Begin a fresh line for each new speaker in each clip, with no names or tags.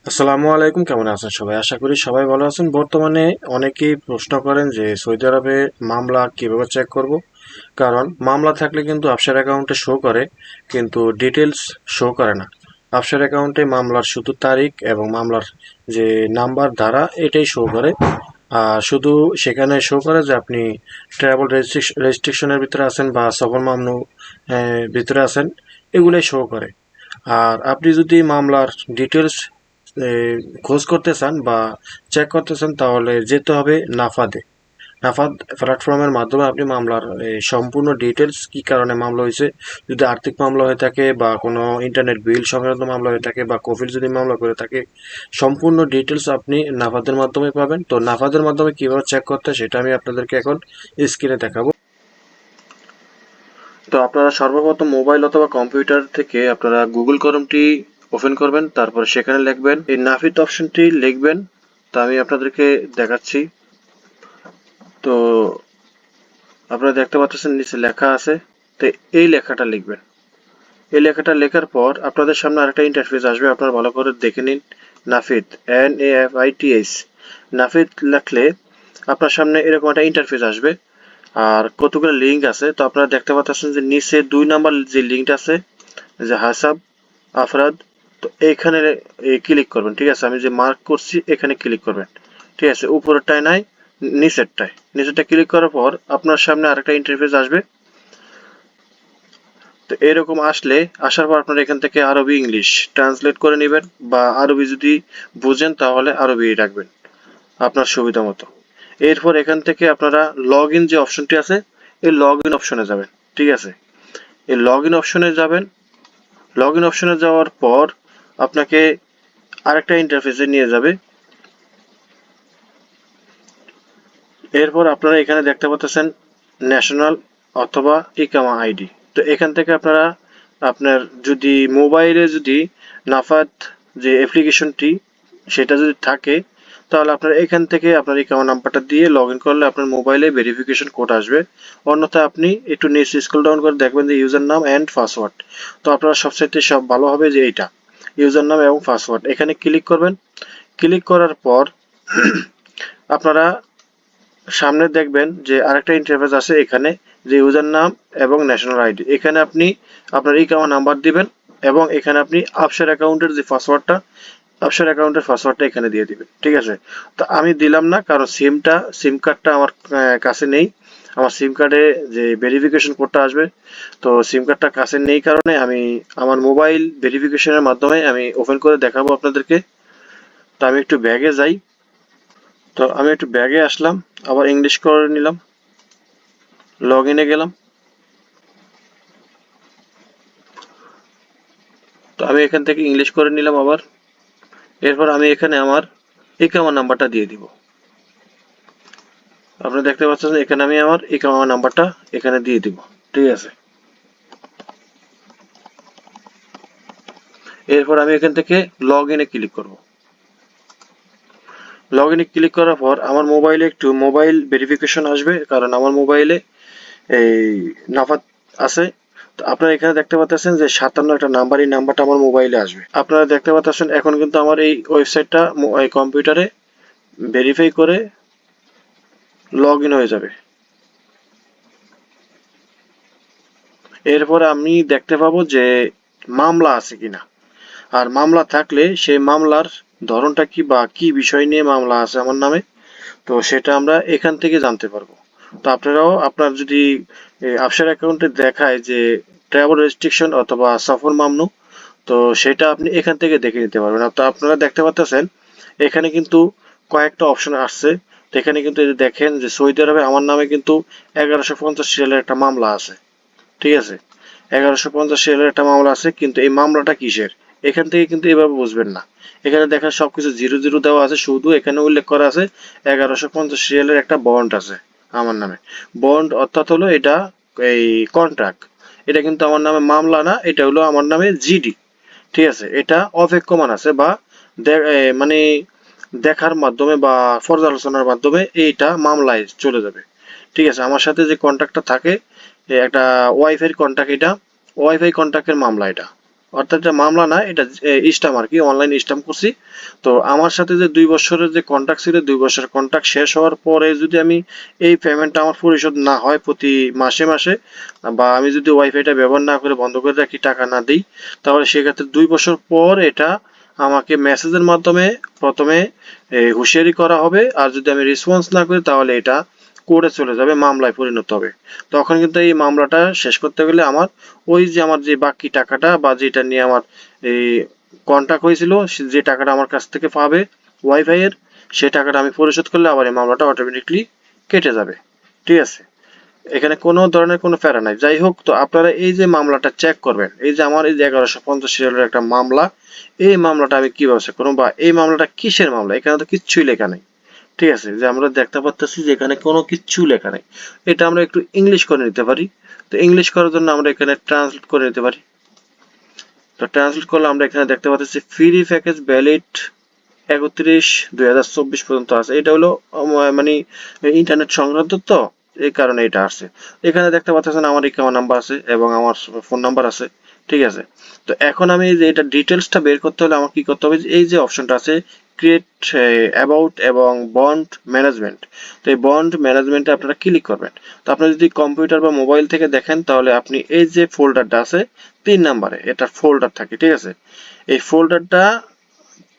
আসসালামু আলাইকুম, কেমন আছেন সবাই? আশা করি সবাই ভালো আছেন। বর্তমানে অনেকেই প্রশ্ন করেন যে সৌদি আরবে মামলা কিভাবে চেক করব। কারণ মামলা থাকলে কিন্তু আফসার অ্যাকাউন্টে শো করে, কিন্তু ডিটেলস শো করে না। আফসার অ্যাকাউন্টে মামলার শুধু তারিখ এবং মামলার যে নাম্বার ধারা এটাই শো করে। আর শুধু সেখানে শো করে যে আপনি ট্রাভেল রেস্ট্রিকশনের ভিতরে আছেন বা সফর মামলা ভিতরে আছেন, এগুলোই শো করে। আর আপনি যদি মামলার ডিটেলস খোঁজ করতে চান বা চেক করতে চান, তাহলে যেতে হবে নাফাদে। নাফাদ প্ল্যাটফর্মের মাধ্যমে আপনি মামলার সম্পূর্ণ ডিটেলস, কি কারণে মামলা হয়েছে, যদি আর্থিক মামলা হয়ে থাকে বা কোনো ইন্টারনেট বিল সংক্রান্ত মামলা হয়ে থাকে বা কফিল যদি মামলা করে থাকে, সম্পূর্ণ ডিটেলস আপনি নাফাদের মাধ্যমে পাবেন। তো নাফাদের মাধ্যমে কিভাবে চেক করতে হয় সেটা আমি আপনাদেরকে এখন স্ক্রিনে দেখাবো। তো আপনারা সর্বপ্রথম মোবাইল অথবা কম্পিউটার থেকে আপনারা গুগল ক্রোমটি ওপেন করবেন, তারপর সেখানে লিখবেন এই নাফিদ অপশনটি লিখবেন। তো আমি আপনাদেরকে দেখাচ্ছি। তো আপনারা দেখতে পাচ্ছেন নিচে লেখা আছে। তো এই লেখাটা লিখবেন। এই লেখাটা লেখার পর আপনাদের সামনে আরেকটা ইন্টারফেস আসবে, আপনারা ভালো করে দেখে নিন। নাফিদ, NAFITH, নাফিদ লিখলে আপনার সামনে এরকম একটা ইন্টারফেস আসবে। আর কতগুলো লিঙ্ক আছে, তো আপনারা দেখতে পাচ্ছেন যে নিচে 2 নাম্বার যে লিঙ্কটা আছে, যে হাসাব আফরাদ, তো এইখানে ক্লিক করবেন। ঠিক আছে, আমি যে মার্ক করছি এখানে ক্লিক করবেন। ঠিক আছে, উপরেরটায় নাই, নিচেরটা ক্লিক করার পর আপনার সামনে আরেকটা ইন্টারফেস আসবে। তো এরকম আসার পর আপনারা এখান থেকে আরবি ইংলিশ ট্রান্সলেট করে নেবেন, বা আরবি যদি বুঝেন তাহলে আরবি রাখবেন আপনার সুবিধা মতো। এরপর এখান থেকে আপনারা লগ ইন যে অপশনটি আছে, এই লগ ইন অপশনে যাবেন। ঠিক আছে, এই লগ ইন অপশনে যাবেন। লগ ইন অপশনে যাওয়ার পর আপনাকে আরেকটা ইন্টারফেসে নিয়ে যাবে। এরপর আপনারা এখানে দেখতে পাচ্ছেন ন্যাশনাল অথবা ইকামা আইডি। তো এখান থেকে আপনারা আপনার যদি মোবাইলে যদি নাফাত যে অ্যাপ্লিকেশনটি সেটা যদি থাকে, তাহলে আপনার এখান থেকে আপনার ইকামা নাম্বারটা দিয়ে লগ ইন করলে আপনার মোবাইলে ভেরিফিকেশন কোড আসবে। অন্যথায় আপনি একটু নিচে স্ক্রল ডাউন করে দেখবেন যে ইউজার নাম অ্যান্ড পাসওয়ার্ড। তো আপনারা সবচাইতে সব ভালো হবে যে এইটা ইউজার নাম এবং পাসওয়ার্ড, এখানে ক্লিক করবেন। ক্লিক করার পর আপনারা সামনে দেখবেন যে আরেকটা ইন্টারফেস আছে, এখানে যে ইউজার নাম এবং ন্যাশনাল আইডি, এখানে আপনি আপনার ইকামা নাম্বার দিবেন এবং এখানে আপনি আফসার অ্যাকাউন্টের যে পাসওয়ার্ডটা, আফসার অ্যাকাউন্টের পাসওয়ার্ডটা এখানে দিয়ে দিবেন। ঠিক আছে, তো আমি দিলাম না, কারণ সিম কার্ডটা আমার কাছে নেই। আমার সিম কার্ডে যে ভেরিফিকেশন কোডটা আসবে, তো সিম কার্ডটা কাছে নেই কারণে আমি আমার মোবাইল ভেরিফিকেশনের মাধ্যমে আমি ওপেন করে দেখাবো আপনাদেরকে। তো আমি একটু ব্যাগে যাই। তো আমি একটু ব্যাগে আসলাম, আবার ইংলিশ করে নিলাম, লগ ইনে গেলাম। তো আমি এখান থেকে ইংলিশ করে নিলাম আবার। এরপর আমি এখানে আমার ইকামা নাম্বারটা দিয়ে দিব। আপনি দেখতে পাচ্ছেন এখানে আমি আমার ইকামা নাম্বারটা এখানে দিয়ে দিব। ঠিক আছে, এরপর আমি এখান থেকে লগ ইনে ক্লিক করব। লগ ইনে ক্লিক করার পর আমার মোবাইলে একটু মোবাইল ভেরিফিকেশন আসবে, কারণ আমার মোবাইলে এই নাফাত আছে। তো আপনারা এখানে দেখতে পাচ্ছেন যে 57 একটা নাম্বার, এই নাম্বারটা আমার মোবাইলে আসবে। আপনারা দেখতে পাচ্ছেন এখন কিন্তু আমার এই ওয়েবসাইটটা এই কম্পিউটারে ভেরিফাই করে লগ ইন হয়ে যাবে। এরপর আমি দেখতে পাবো যে মামলা আছে কিনা, আর মামলা থাকলে সেই মামলার ধরনটা কি বা কি বিষয় নিয়ে মামলা আছে আমার নামে, তো সেটা আমরা এখান থেকে জানতে পারবো। তো আপনারাও আপনার যদি আফসার অ্যাকাউন্টে দেখায় যে ট্রাভেল রেস্ট্রিকশন অথবা সফর মামলা, তো সেটা আপনি এখান থেকে দেখে নিতে পারবেন। তো আপনারা দেখতে পাচ্ছেন এখানে কিন্তু কয়েকটা অপশন আসছে। তো এখানে কিন্তু এই যে দেখেন যে সৌদি আরবে আমার নামে কিন্তু 1150 সালের একটা মামলা আছে। ঠিক আছে, 1150 সালের একটা মামলা আছে, কিন্তু এই মামলাটা কিসের, এখান থেকে কিন্তু এভাবে বুঝবেন না। এখানে দেখেন সবকিছু জিরো জিরো দেওয়া আছে, শুধু এখানে উল্লেখ করা আছে 1150 সালের একটা বন্ড আছে আমার নামে। বন্ড অর্থাৎ হলো এটা এই কন্ট্রাক্ট, এটা কিন্তু আমার নামে মামলা না, এটা হলো আমার নামে জিডি। ঠিক আছে, এটা অপেক্ষমান আছে বা মানে দেখার মাধ্যমে বা পর্যালোচনার মাধ্যমে এইটা মামলায় চলে যাবে। ঠিক আছে, আমার সাথে যে কন্ট্রাক্টটা থাকে একটা ওয়াইফাই কন্ট্রাক্ট, এটা ওয়াইফাই কন্ট্রাক্টের মামলা এটা। অর্থাৎ এটা মামলা না, এটা স্ট্যাম্প আর কি, অনলাইন স্ট্যাম্প করছি। তো আমার সাথে যে 2 বছরের যে কন্ট্রাক্ট ছিল, 2 বছরের কন্ট্রাক্ট শেষ হওয়ার পরে যদি আমি এই পেমেন্টটা আমার পরিশোধ না হয় প্রতি মাসে মাসে, বা আমি যদি ওয়াইফাইটা ব্যবহার না করে বন্ধ করে রাখি, টাকা না দিই, তাহলে সেক্ষেত্রে 2 বছর পর এটা আমাকে মেসেজের মাধ্যমে প্রথমে হুঁশিয়ারি করা হবে, আর যদি আমি রেসপন্স না করি তাহলে এটা কোর্টে চলে যাবে, মামলায় পরিণত হবে। তখন কিন্তু এই মামলাটা শেষ করতে গেলে আমার ওই যে আমার যে বাকি টাকাটা বা যেটা নিয়ে আমার এই কন্ট্রাক্ট হয়েছিল, যে টাকাটা আমার কাছ থেকে পাবে ওয়াইফাই এর, সেই টাকাটা আমি পরিশোধ করলে আবার এই মামলাটা অটোমেটিকলি কেটে যাবে। ঠিক আছে, এখানে কোনো ধরনের কোনো প্যারা নাই। যাই হোক, তো আপনারা এই যে মামলাটা চেক করবেন, এই যে আমার এই যে 1150 সালের একটা মামলা, এই মামলাটা আমি কিভাবে চেক করবো, বা এই মামলাটা কিসের মামলা, এখানে তো কিচ্ছুই লেখা নেই। ঠিক আছে, যে আমরা দেখতে পাচ্ছি যে এখানে কোনো কিচ্ছু লেখা নেই। এটা আমরা একটু ইংলিশ করে নিতে পারি। তো ইংলিশ করার জন্য আমরা এখানে ট্রান্সলেট করে নিতে পারি। তো ট্রান্সলেট করলে আমরা এখানে দেখতে পাচ্ছি ফ্রি প্যাকেজ ভ্যালিড 31/2024 পর্যন্ত আছে। এটা হলো মানে ইন্টারনেট সংক্রান্ত, তো এই কারণে এটা আসছে। এখানে দেখতে পাচ্ছেন আমার ইকামা নাম্বার আছে এবং আমার ফোন নাম্বার আছে। ঠিক আছে, তো এখন আমি যে এটা ডিটেলসটা বের করতে হলে আমার কি করতে হবে, এই যে অপশনটা আছে ক্রিয়েট অ্যাবাউট এবং বন্ড ম্যানেজমেন্ট, তো এই বন্ড ম্যানেজমেন্টে আপনারা ক্লিক করবেন। তো আপনি যদি কম্পিউটার বা মোবাইল থেকে দেখেন তাহলে আপনি এই যে ফোল্ডারটা আছে 3 নম্বরে, এটা ফোল্ডার থাকে। ঠিক আছে, এই ফোল্ডারটা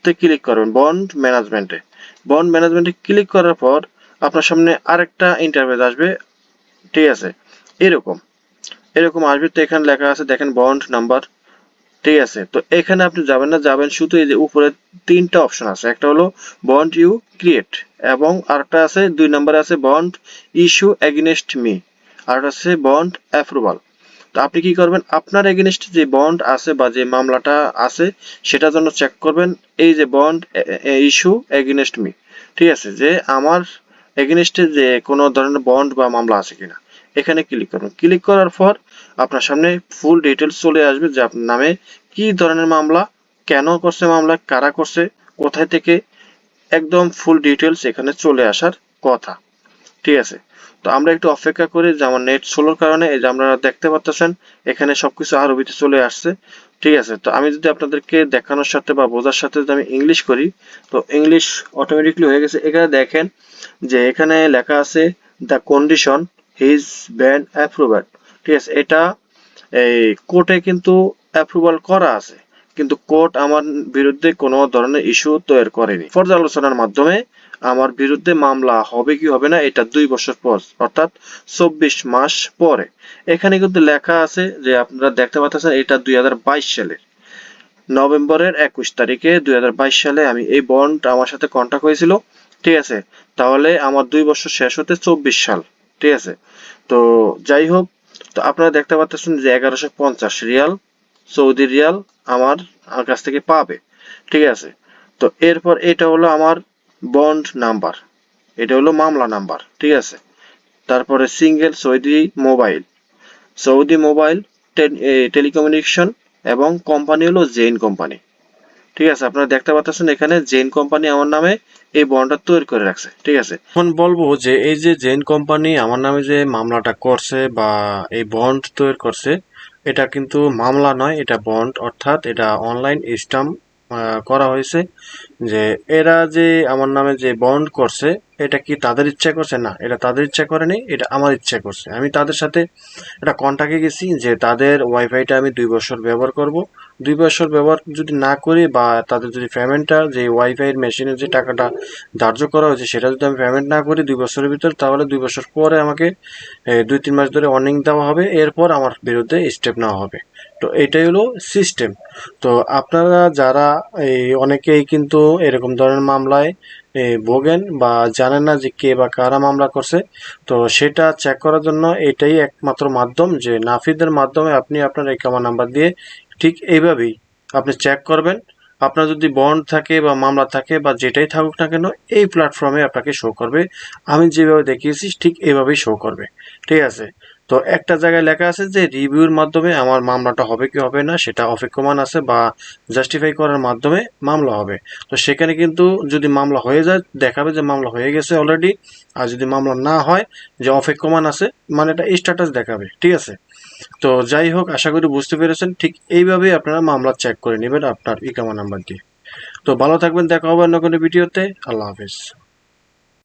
তে ক্লিক করবেন বন্ড ম্যানেজমেন্টে। বন্ড ম্যানেজমেন্টে ক্লিক করার পর আপনার সামনে আরেকটা ইন্টারফেস আসবে। ঠিক আছে, এরকম এরকম আসবে। তো এখানে লেখা আছে দেখেন বন্ড নাম্বার। ঠিক আছে, তো এখানে আপনি যাবেন না, যাবেন শুধু এই যে উপরে 3টা অপশন আছে, একটা হলো বন্ড ইউ ক্রিয়েট, এবং আরেকটা আছে 2 নম্বরে আছে বন্ড ইস্যু এগেইনস্ট মি, আর আছে বন্ড অ্যাপ্রুভাল। তো আপনি কি করবেন, আপনার এগেইনস্ট যে বন্ড আছে বা যে মামলাটা আছে সেটার জন্য চেক করবেন এই যে বন্ড ইস্যু এগেইনস্ট মি। ঠিক আছে, যে আমার এগেইনস্টে যে কোনো ধরনের বন্ড বা মামলা আছে কিনা, এখানে ক্লিক করবেন। ক্লিক করার পর আপনার সামনে ফুল ডিটেলস চলে আসবে যে আপনার নামে কি ধরনের মামলা, কেন করছে মামলা, কারা করছে, কোথায় থেকে, একদম ফুল ডিটেলস এখানে চলে আসার কথা। ঠিক আছে, তো আমরা একটু অপেক্ষা করি, যে আমার নেট স্লোর কারণে এই যে আপনারা দেখতে পাচ্ছেন এখানে সবকিছু আরবিতে চলে আসছে। ঠিক আছে, তো আমি যদি আপনাদেরকে দেখানোর সাথে বা বোঝার সাথে যদি আমি ইংলিশ করি, তো ইংলিশ অটোমেটিকলি হয়ে গেছে। এখানে দেখেন যে এখানে লেখা আছে the condition has been approved. ঠিক আছে, এটা এই কোর্টে কিন্তু অ্যাপ্রুভাল করা আছে, কিন্তু কোর্ট আমার বিরুদ্ধে কোনো ধরনের ইস্যু তৈরি করেনি। পর্যালোচনার মাধ্যমে আমার বিরুদ্ধে মামলা হবে কি হবে না এটা 2 বছর পর, অর্থাৎ 24 মাস পরে। এখানে কিন্তু লেখা আছে যে আপনারা দেখতে পাচ্ছেন এটা 2022 সালের নভেম্বরের 21 তারিখে 2022 সালে আমি এই বন্ড আমার সাথে কন্ট্যাক্ট হয়েছিল। ঠিক আছে, তাহলে আমার 2 বছর শেষ হতে 24 সাল। ঠিক আছে, তো যাই হোক, তো আপনারা দেখতে পাচ্ছেন যে 1150 রিয়াল, সৌদি রিয়াল আমার কাছ থেকে পাবে। ঠিক আছে, তো এরপর এটা হলো আমার বন্ড নাম্বার, এটা হলো মামলা নাম্বার। ঠিক আছে, তারপরে সিঙ্গেল সৌদি মোবাইল টেলিকমিউনিকেশন, এবং কোম্পানি হলো জেইন কোম্পানি। ঠিক আছে, আপনারা দেখতে পাচ্ছেন এখানে জেইন কোম্পানি আমার নামে এই বন্ডটা তৈরি করে রাখছে। ঠিক আছে, এখন বলবো যে এই যে জেইন কোম্পানি আমার নামে যে মামলাটা করছে বা এই বন্ড তৈরি করছে, এটা কিন্তু মামলা নয়, এটা বন্ড, অর্থাৎ এটা অনলাইন স্ট্যাম্প করা হয়েছে। যে এরা যে আমার নামে যে বন্ড করছে, এটা কি তাদের ইচ্ছা করছে? না, এটা তাদের ইচ্ছা করেনি, এটা আমার ইচ্ছা করছে। আমি তাদের সাথে একটা কন্ট্যাক্টে গেছি যে তাদের ওয়াইফাইটা আমি 2 বছর ব্যবহার করব। 2 বছর ব্যবহার যদি না করি, বা তাদের যদি পেমেন্টটা যে ওয়াইফাই মেশিনের যে টাকাটা ধার্য করা হয়েছে সেটা যদি আমি পেমেন্ট না করি 2 বছরের ভিতর, তাহলে 2 বছর পরে আমাকে 2-3 মাস ধরে ওয়ার্নিং দেওয়া হবে, এরপর আমার বিরুদ্ধে স্টেপ নেওয়া হবে। তো এটাই হলো সিস্টেম। তো আপনারা যারা অনেকেই কিন্তু এরকম ধরনের মামলায় ভোগেন বা জানেন না যে কে বা কারা মামলা করছে, তো সেটা চেক করার জন্য এটাই একমাত্র মাধ্যম, যে নাফিদের মাধ্যমে আপনি আপনার ইকামা নাম্বার দিয়ে ঠিক এইভাবেই আপনি চেক করবেন। আপনার যদি বন্ড থাকে বা মামলা থাকে বা যেটাই থাকুক না কেন, এই প্ল্যাটফর্মে আপনাকে শো করবে। আমি যেভাবে দেখিয়েছি ঠিক এইভাবেই শো করবে। ঠিক আছে, তো একটা জায়গায় লেখা আছে যে রিভিউর মাধ্যমে আমার মামলাটা হবে কি হবে না সেটা অপেক্ষমান আছে, বা জাস্টিফাই করার মাধ্যমে মামলা হবে। তো সেখানে কিন্তু যদি মামলা হয়ে যায় দেখাবে যে মামলা হয়ে গেছে অলরেডি, আর যদি মামলা না হয় যে অপেক্ষমান আছে, মানে এটা স্ট্যাটাস দেখাবে। ঠিক আছে? তো যাই হোক, আশা করি বুঝতে পেরেছেন। ঠিক এইভাবেই আপনারা মামলা চেক করে নেবেন আপনার ইকামা নাম্বার দিয়ে। তো ভালো থাকবেন, দেখা হবে অন্য কোনো ভিডিওতে। আল্লাহ হাফেজ।